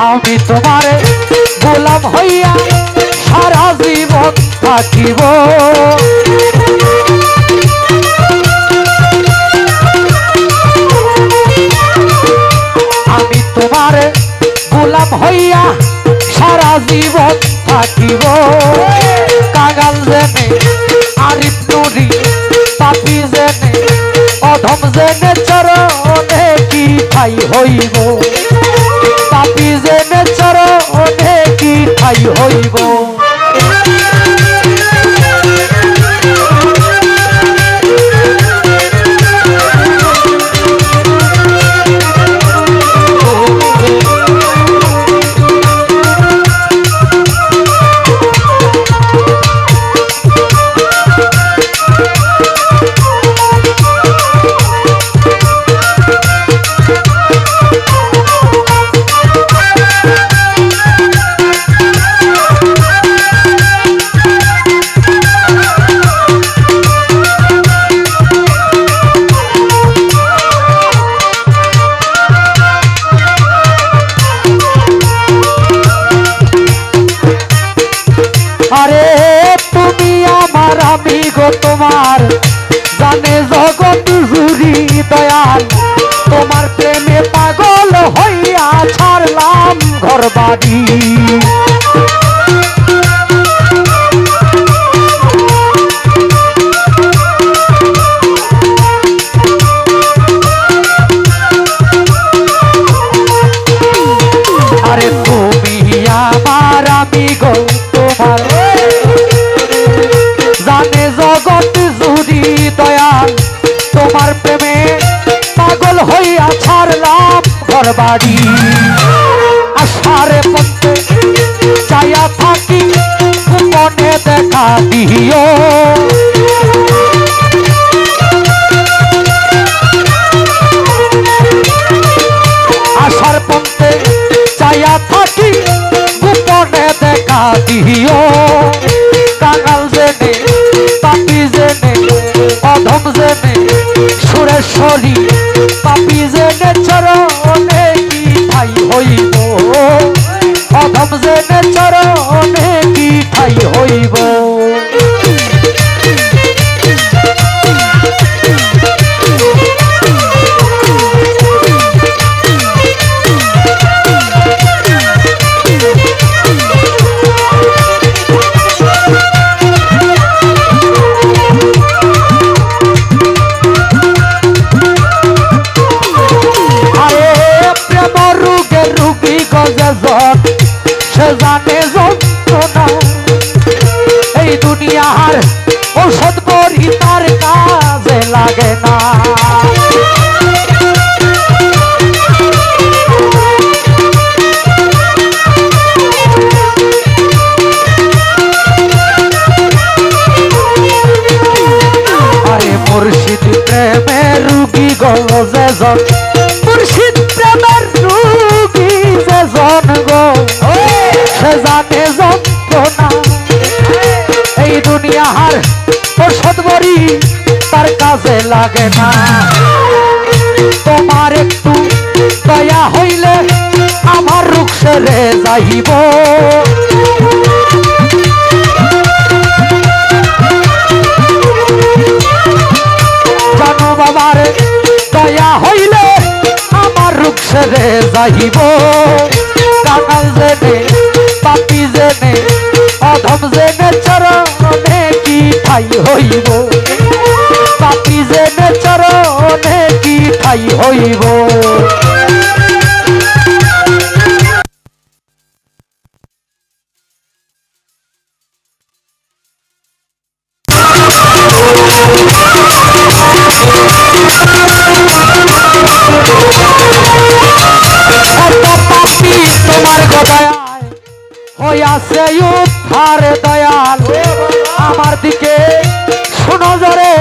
আমি তোমারে গোলাম হইয়া সারা জীবন থাকিব। আমি তোমারে গোলাম হইয়া সারা জীবন থাকিব। কাঙাল জেনে আরিফ নুরি পাপী জেনে অধম জেনে চরণে কি ঠাই হইব। পাপী জেনে চরণে কি ঠাই হইব। আরে তুমি আমার আমি গো তোমার জানে জগৎ জুড়ি দয়াল। তোমার প্রেমে পাগল হইয়া ছাড়লাম ঘর বাড়ি। আরে তুমি আমার আমি গো তোমার জানে জগৎ জুড়ি দয়াল। তোমার প্রেমে পাগল হইয়া ছাড়লাম ঘর বাড়ি। আশারে পথে চাইয়া থাকি গোপনে দেখা দিও। আশার পথে চাইয়া থাকি গোপনে দেখা দিও। কাঙাল জেনে পাপী জেনে অধম জেনে সুরেশ্বরী পাপী জেনে চরণে কি ঠাই হইব। অধম জেনে চরণে কি ঠাই হইব। সে জানে যন্ত্রণা এই দুনিয়ার ঔষধ বড়ি তার কাজে লাগে না। আরে মুর্শিদ প্রেমের রুগী গো যেজন মুর্শিদ প্রেমের রুগী যেজন গো সে জানে যন্ত্রণা এই দুনিয়ার ঔষধ বড়ি তার কাজে লাগে না। তোমার একটু দয়া হইলে আমার রোগ সেরে যাইব। জানো বাবার দয়া হইলে আমার রোগ সেরে যাইব। কাঙাল জেনে পাপী জেনে অধম জেনে চরণে কি ঠাই হইব। পাপী জেনে চরণে কি ঠাই হইব। তোমার গদায় হইয়াছে উদ্ধার দয়াল। আমার দিকে শোনো জরে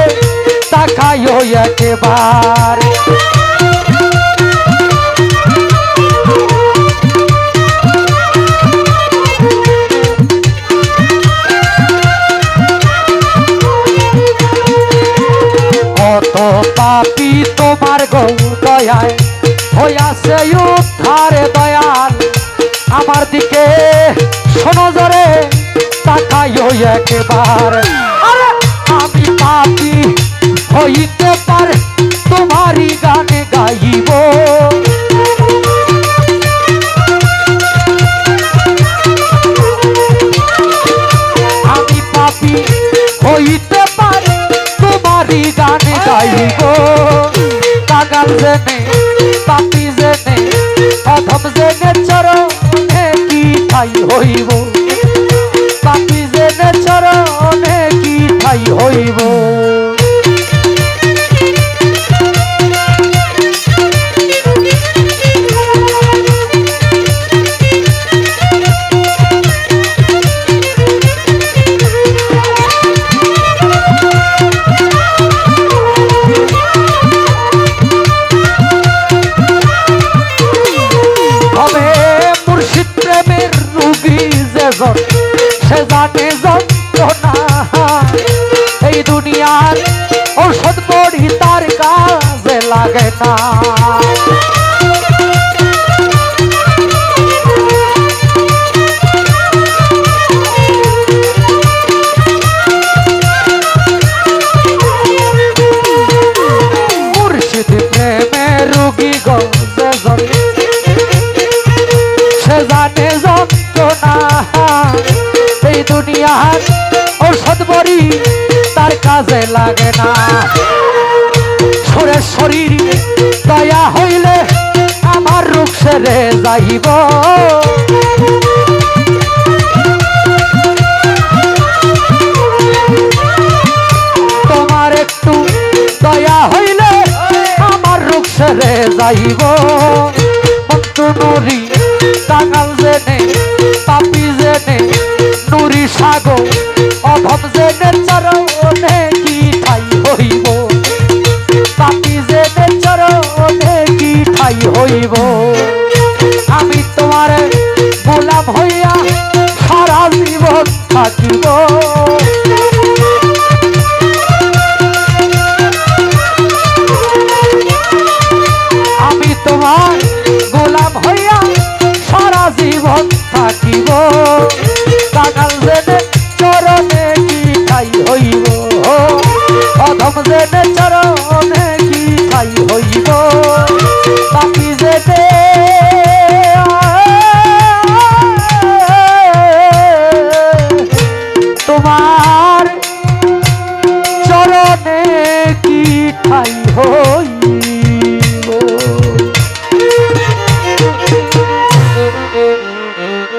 তাকাইও একবার। কত পাপী তোমার গো দয়ায় হইয়াছে উদ্ধারে দয়াল আমার দিকে শোনো জরে তাকাইও একবার আরে আমি পাপী হইতে পারে তোমারই গানে গাইব আমি পাপী হইতে পারে তোমারই গানে গাইব পাগল জেনে পাপী জেনে অধম জেনে চরণে কি ঠাই হইব পাপী জেনে চরণে কি ঠাই হইব সে জানে যন্ত্রণা এই দুনিয়ার ঔষধ বড়ি তার কাজে লাগে না মুর্শিদ প্রেমে রুগী গো সে জানে যন্ত্রণা এই দুনিয়ার ঔষধ বড়ি তার কাজে লাগে না সুরের শরীর দয়া হইলে আমার রূপ সেরে যাইব তোমার একটু দয়া হইলে আমার রূপ সেরে যাইব নুরি পাগল জেনে পাপী জেনে নুরি সাগো অধম জেনে চরণে কি ঠাই হইব পাপী জেনে চরণে কি ঠাই হইব আমি তোমার গোলাম হইয়া সারা জীবন থাকিব আমি তোমার গোলাম হইয়া সারা জীবন থাকিব পাগল জেনে চরণে কি ঠাই হইব অধম জেনে চরণে কি ঠাই হইব পাপী জেনে